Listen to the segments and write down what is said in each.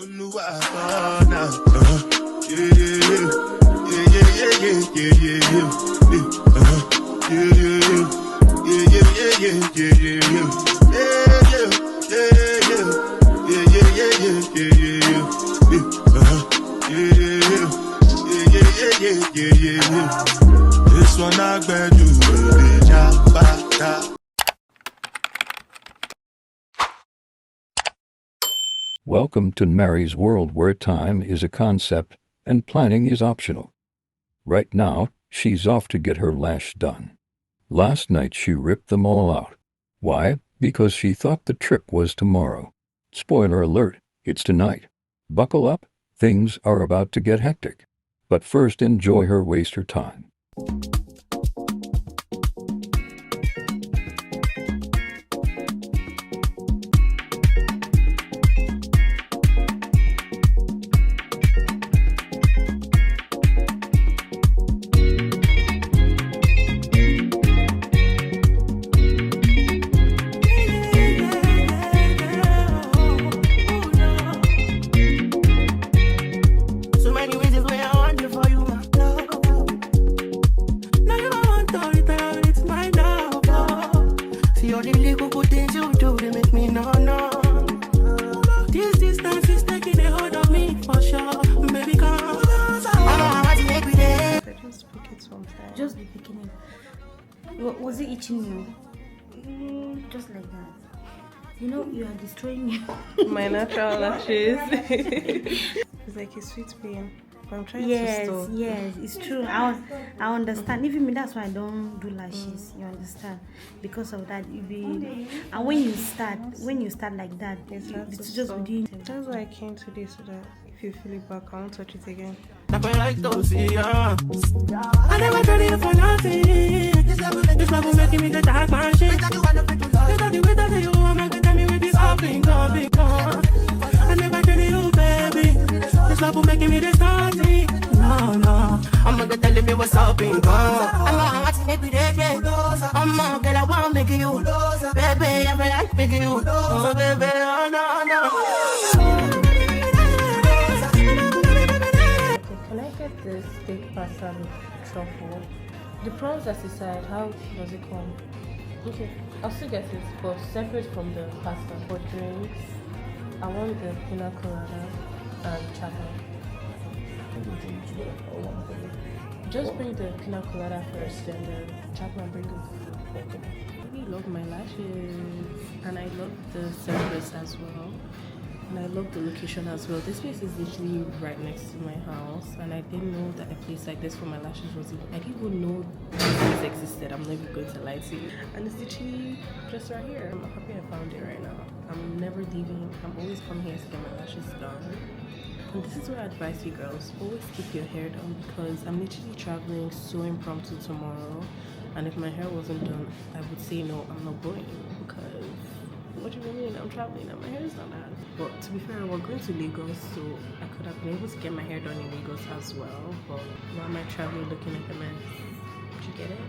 This one I bet you Welcome to Nmeri's world, where time is a concept and planning is optional. Right now, she's off to get her lash done. Last night she ripped them all out. Why? Because she thought the trip was tomorrow. Spoiler alert, it's tonight. Buckle up, things are about to get hectic. But first, enjoy her waste her time. Just the beginning. Was it itching you? Just like that. You know, you are destroying my natural lashes. It's like a sweet pain. I'm trying to stop. Yes, it's true. I understand. Even me, that's why I don't do lashes. You understand? Because of that, you be. And when you start like that, it's just within. That's why I came today, so that if you feel it back, I won't touch it again. I never tried it for nothing. This love will make me the dark man shit. You got the way that you want to tell me with this all thing gone. I never tried it, baby. This love will make me the starting. No, I'm gonna tell me what's up in gone. I'm gonna make me the I'm gonna get I want to make you. Baby, I'm like making you. Oh, baby, oh, no. Can I get the steak pasta with truffle? The prawns aside, how does it come? Okay, I'll still get it, but separate from the pasta. For drinks, I want the pina colada and chapa. Just bring the pina colada first, then the chapa and bring it. I really love my lashes, and I love the service as well. And I love the location as well. This place is literally right next to my house, and I didn't know that a place like this for my lashes was even, I didn't even know this place existed. I'm never going to lie to you. And it's literally just right here. I'm happy I found it right now. I'm never leaving. I'm always coming here to get my lashes done. And this is what I advise you girls. Always keep your hair done, because I'm literally traveling so impromptu tomorrow. And if my hair wasn't done, I would say no, I'm not going, because what do you mean? I'm traveling and my hair is not done. But to be fair, we're going to Lagos, so I could have been able to get my hair done in Lagos as well. But why am I traveling looking like a mess? Did you get it?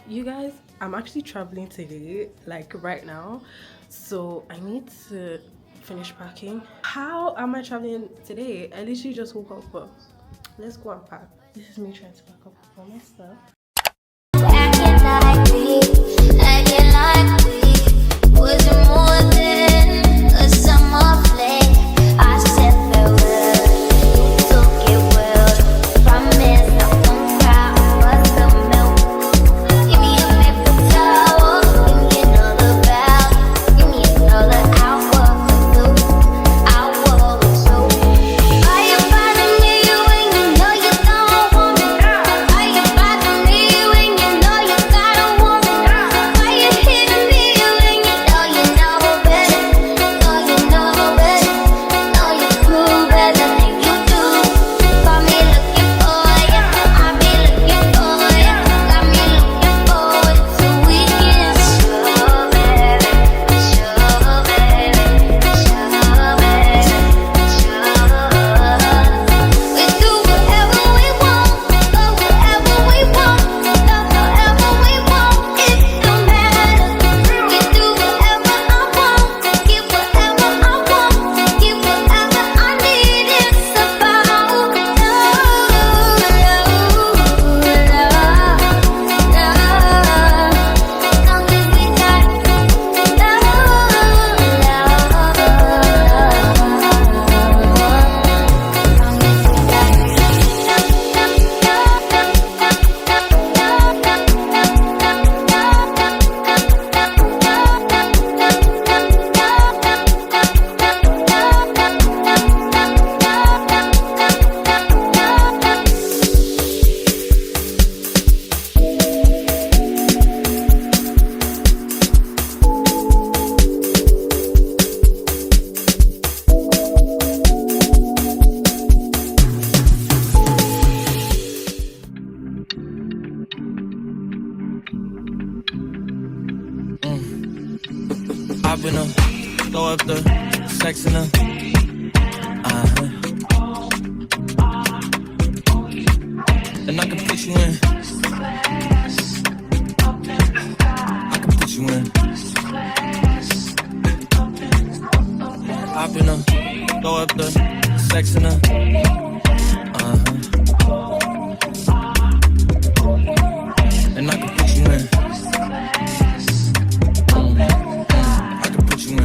You guys, I'm actually traveling today, like right now, so I need to finish packing. How am I traveling today? I literally just woke up, but let's go and pack. This is me trying to pack up all my stuff. Was it more than a summer fling? I said farewell, took it well, promise I won't cry, but the milk. Give me a paper towel, give me another bag, give me another hour or two. Are you bothering me when you know you don't want me? Are you bothering me when you know you got a woman? Hop in her, throw up the sex in her. And I can put you in. I can put you in. Hop in her, throw up the sex in her. And I can put you in. I can put you in.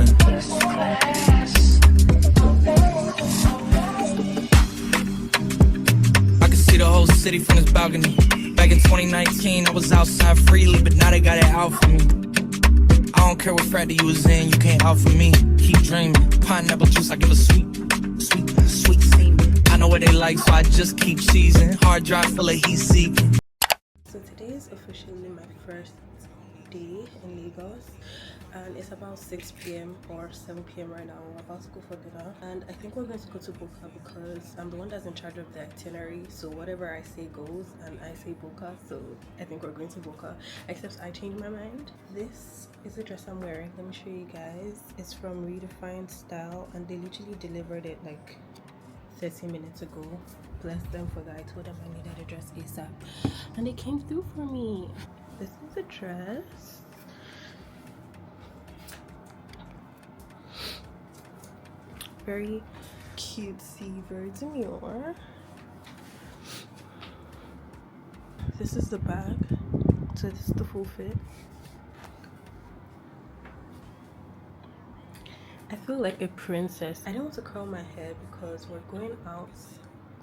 I can see the whole city from this balcony. Back in 2019, I was outside freely, but now they got it out for me. I don't care what frat you was in, you can't out for me. Keep dreaming. Pineapple juice, I give a sweet semen. I know what they like, so I just keep cheesing. Hard drive full of heat seeking. So today is officially my first day in Lagos, and it's about 6 p.m. or 7 p.m. right now. We're about to go for dinner, and I think we're going to go to Boca because I'm the one that's in charge of the itinerary. So whatever I say goes, and I say Boca, so I think we're going to Boca, except I changed my mind. This is the dress I'm wearing. Let me show you guys. It's from Redefined Style, and they literally delivered it like 30 minutes ago. Bless them for that. I told them I needed a dress ASAP, and they came through for me. This is a dress. Very cutesy, very demure. This is the bag, so this is the full fit. I feel like a princess. I don't want to curl my hair because we're going out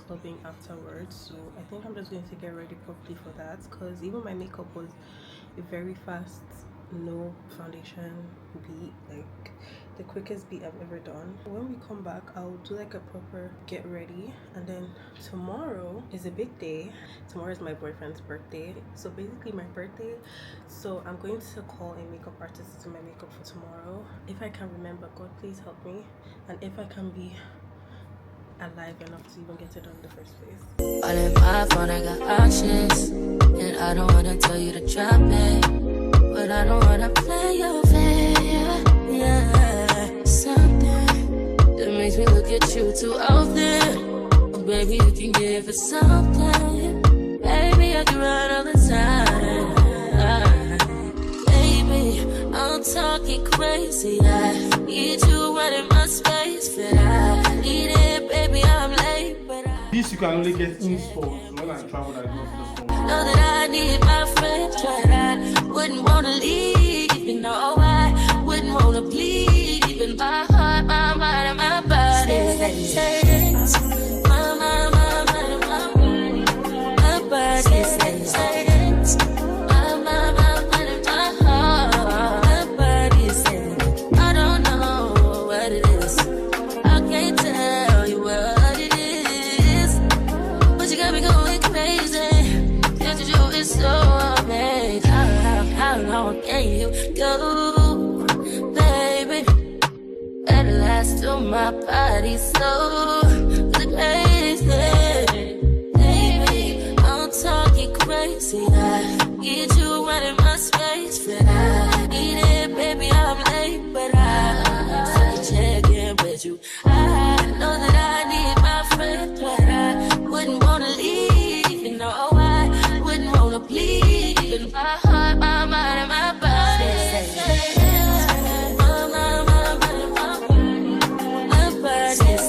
clubbing afterwards, so I think I'm just going to get ready properly for that, because even my makeup was a very fast, no foundation beat, like the quickest beat I've ever done. When we come back, I'll do like a proper get ready, and then tomorrow is a big day. Tomorrow is my boyfriend's birthday, so basically my birthday, so I'm going to call a makeup artist to do my makeup for tomorrow. If I can remember, God please help me, and if I can be alive enough to even get it done in the first place. All in my phone, I got options, and I don't wanna tell you to drop it, but I don't wanna play your fair. Yeah, something that makes me look at you too often. Oh, baby, you can give it something. Baby, I can run all the time. Baby, I'm talking crazy. I need you running my space, but I need it, baby. I'm late, but this you can only get in stores. When I travel, I go to the store. Know that I need my friends, but I wouldn't wanna leave. You know I wouldn't wanna bleed. Even my heart, my mind, and my body. My mind, my body. My body says my mind, and my heart. My body says I don't know what it is. I can't tell you what it is, but you got me going crazy. Just to do it so amazing. How long can you go, baby? At last, till my body's so crazy. Baby, I'm talking crazy. I need you running my space, but I need it, baby. I'm late, but I check in with you. I know that I need my friend, but I wouldn't wanna leave. You know I wouldn't wanna bleed. Even my heart, my mind, and my body. My body says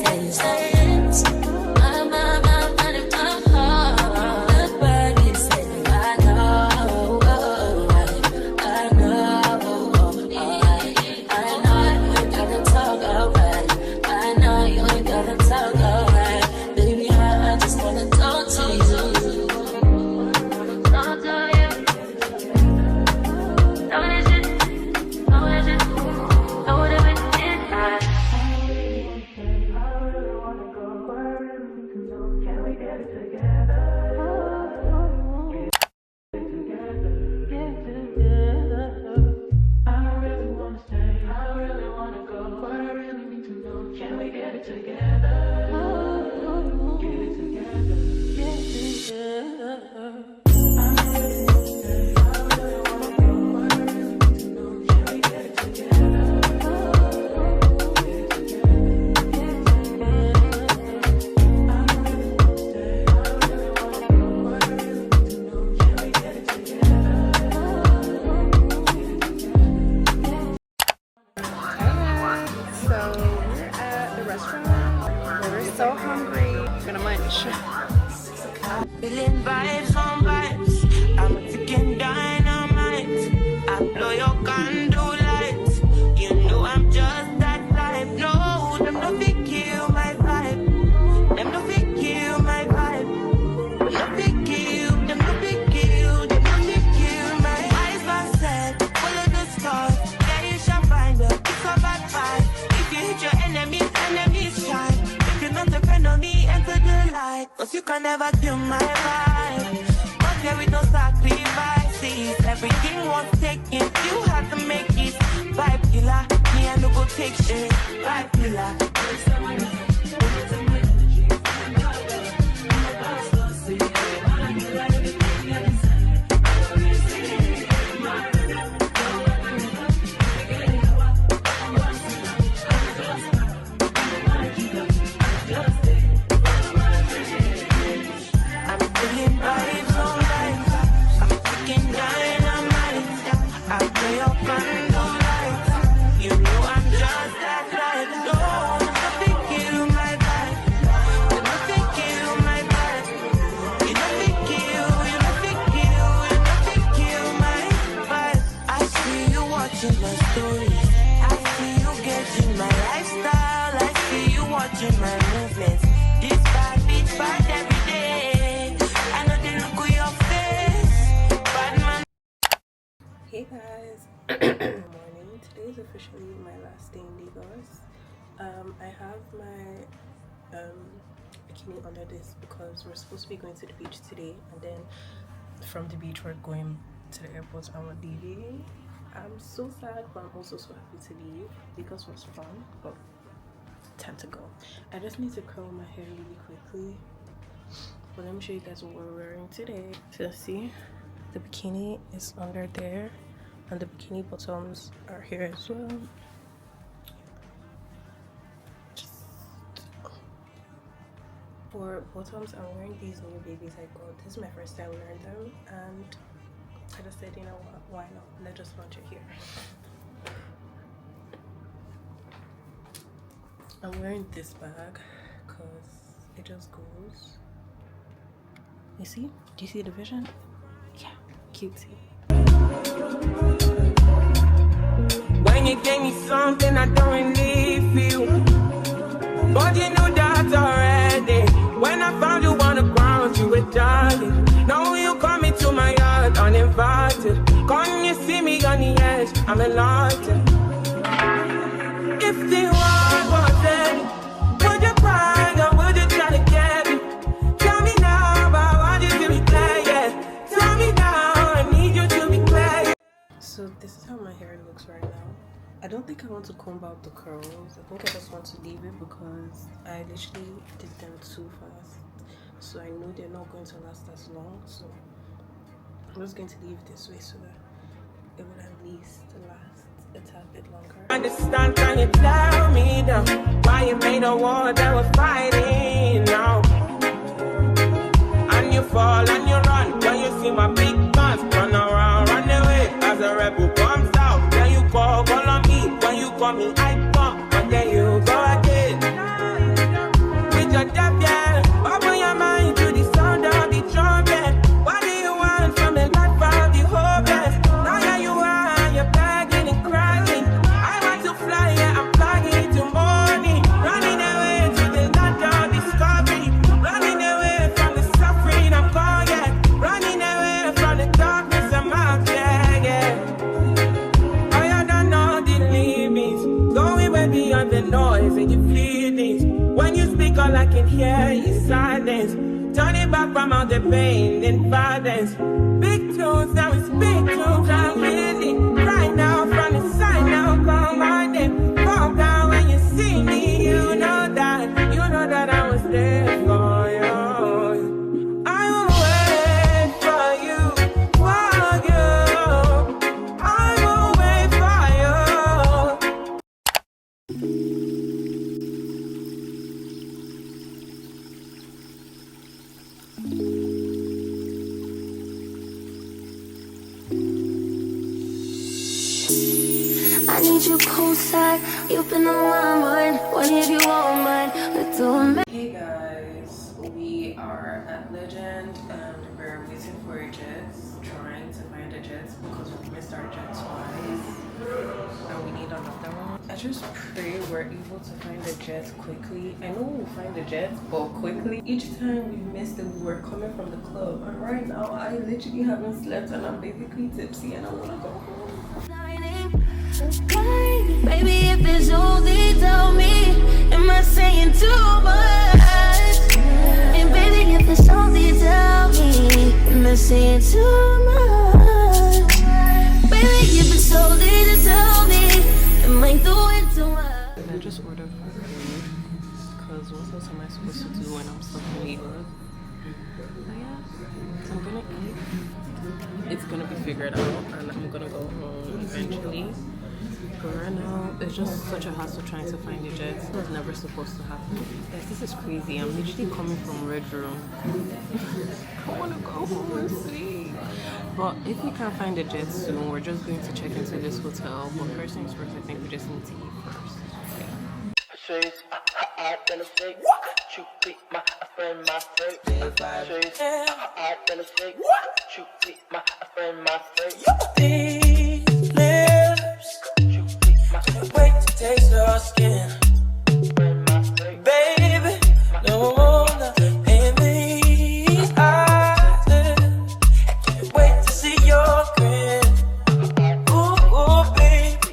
so hungry. I'm gonna munch. Feeling vibes on vibes. I'm a ticking dynamite. I blow your candle lights. You know I'm just that type. No, them no fit kill my vibe. Them no fit kill my vibe. Them no fit kill. Them no fit kill. Them no fit kill my eyes. Are set. Follow the stars. Yeah, you shall find her. It's a bad vibe. If you hit your enemies, enemies shine. If you're not a friend of me, enter the light. Cause you can never kill my vibe. But there with no sacrifices. Everything was taken. You had to make it. Vibe killer. Me I no go take shit. Vibe killer. Hey guys, good morning. Today is officially my last day in Lagos. I have my bikini under this because we're supposed to be going to the beach today, and then from the beach we're going to the airport and we're leaving. I'm so sad, but I'm also so happy to leave because it was fun, but time to go. I just need to curl my hair really quickly, but let me show you guys what we're wearing today. So see, the bikini is under there and the bikini bottoms are here as well. For bottoms, I'm wearing these new babies I got. This is my first time wearing them, and I just said, you know what, why not? Let's just launch it here. I'm wearing this bag because it just goes. You see? Do you see the vision? Yeah, cutesy. When you gave me something I don't really feel, but you knew that already. When I found you on the ground, you were darling. Now you coming to my yard uninvited. Can't you see me on the edge? I'm enlightened. If the world was ending, would you cry or would you try to get me? Tell me now, but I want you to be clear, yeah. Tell me now, I need you to be clear. So this is how my hair looks right now. I don't think I want to comb out the curls. I think I just want to leave it because I literally did them too fast. So I know they're not going to last as long. So I'm just going to leave it this way so that it would at least last a tad bit longer. Understand, can you tell me now why you made a war that we're fighting now? And you fall and you run when you see my big guns. Run around, run away as a rebel comes out. Then you call on me. When you call me, I come, but then you go again. With your dab, yeah. Open your mind to the sound of the trumpet. What do you want from the life of the hopeless? Now yeah, you are, you're begging and crying. I want to fly, yeah, I'm flying to morning. Running away to the land of discovery. Running away from the suffering I'm caught, yeah. Running away from the darkness I'm out, yeah, yeah. I don't know the limits. Going way beyond the noise and your feelings. When you speak, all I can hear is silence. Turning back from all the pain and violence. Big tunes, now it's big tunes. I'm really right now from the side now. Come on, then fall down when you see me. You know that I was there for you. I will wait for you, for you. I will wait for you. I need you poolside. You've been on my mind. What if you won't mind? Let's do a Hey guys, we are at Legend and we're waiting for a jet, trying to find a jet because we missed our jet twice and we need another one. I just pray we're able to find a jet quickly. I know we'll find a jet, but quickly. Each time we've missed it, we were coming from the club, and right now I literally haven't slept and I'm basically tipsy and I want to go home. Baby, if it's only, tell me, am I saying too much? And baby, if it's only, tell me, am I saying too much? Baby, if it's only to tell me, am I doing too much? I just ordered food because what else am I supposed to do when I'm stuck in labor? But yeah, I'm gonna eat. It's gonna be figured out and I'm gonna go home eventually. But right now, it's just such a hassle trying to find a jet. It's never supposed to happen. Guys, this is crazy. I'm literally coming from Red Room. I want to go home and sleep. But if we can't find a jet soon, we're just going to check into this hotel. But first things first, I think we just need to eat first. Wait to taste your skin, baby. No one in these eyes. Can't wait to see your grin. Ooh, baby.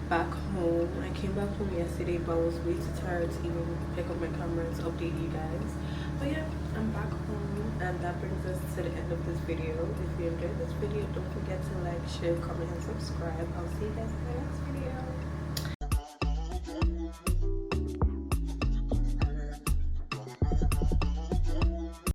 Back home. I came back home yesterday, but I was way too tired to even pick up my camera and update you guys. But yeah, I'm back home, and that brings us to the end of this video. If you enjoyed this video, don't forget to like, share, comment, and subscribe. I'll see you guys in the next video.